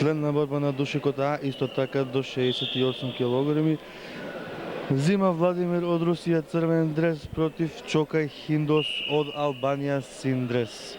Следна борба на души код А, исто така до 68 кг. Зима Владимир од Русија црвен дрес против Чокај Хиндос од Албанија син дрес.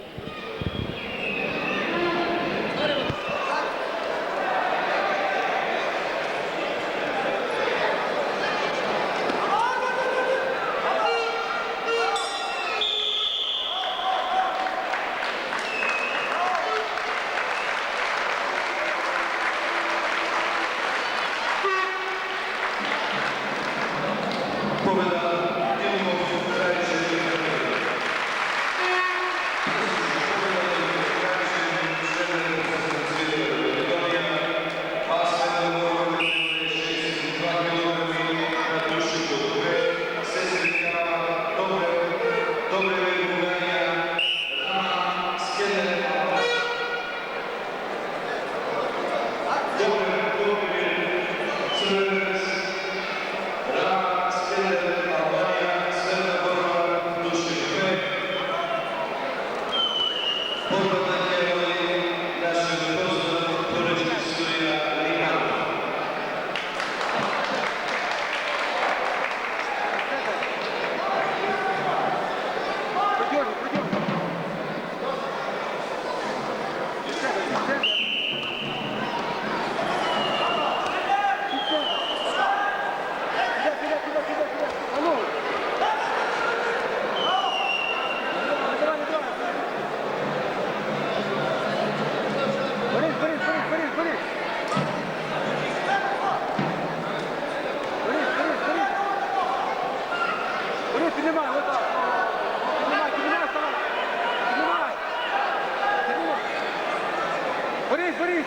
Борис,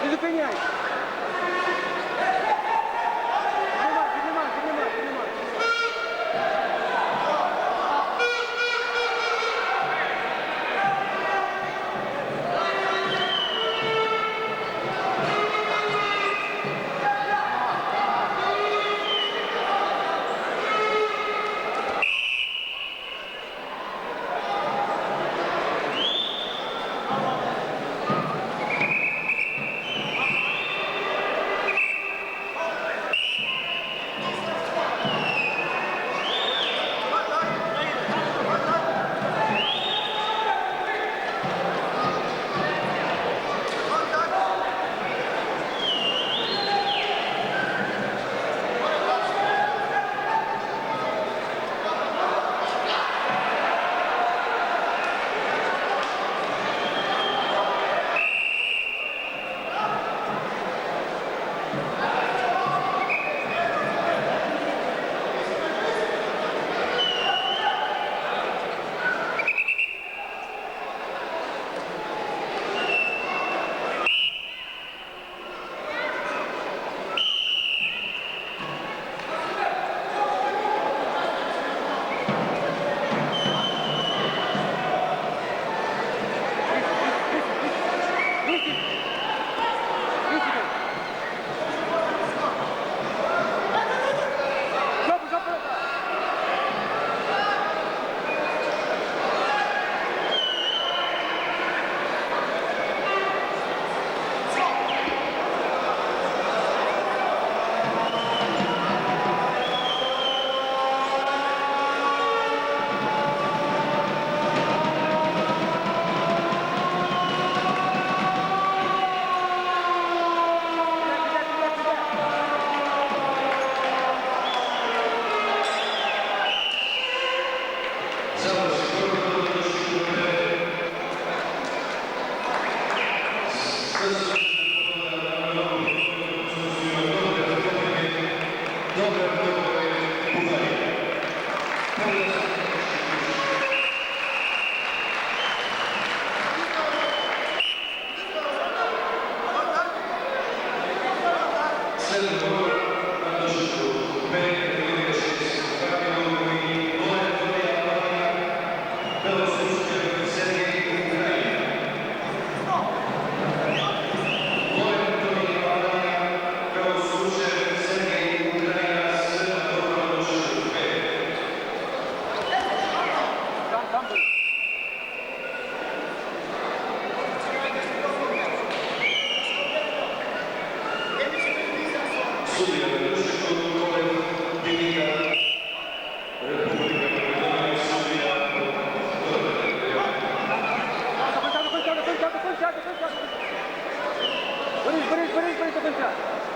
не зупиняй! Піднімай!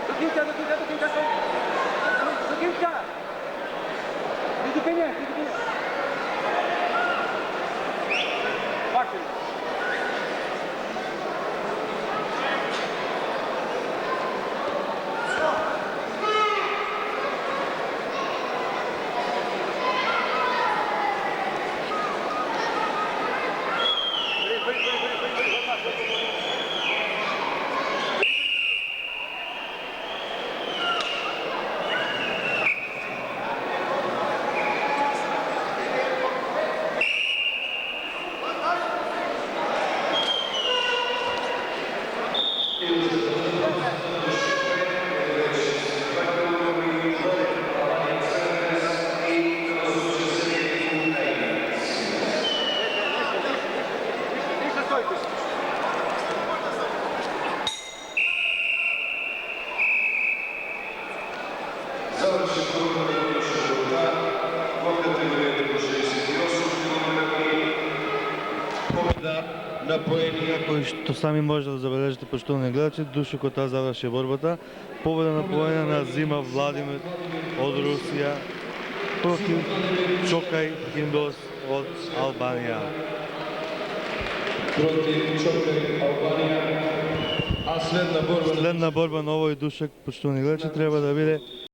До кінця, до кінця, до кінця. До кінця. Не зупиняй, не зупиняй. Бачиш. Більше стойкості. Završi prvo došao života, po kategoriji do 68 kg, победа на поединка Кој што сами може да забележите, поштовани гледачи, Душо Кота заврши борбата. Победа на поена на Зима Владимир од Русија против Чокај Хиндос од Албанија. против Чокај Албанија, а следна борба Следна борба на овој душек, поштовани гледачи, треба да биде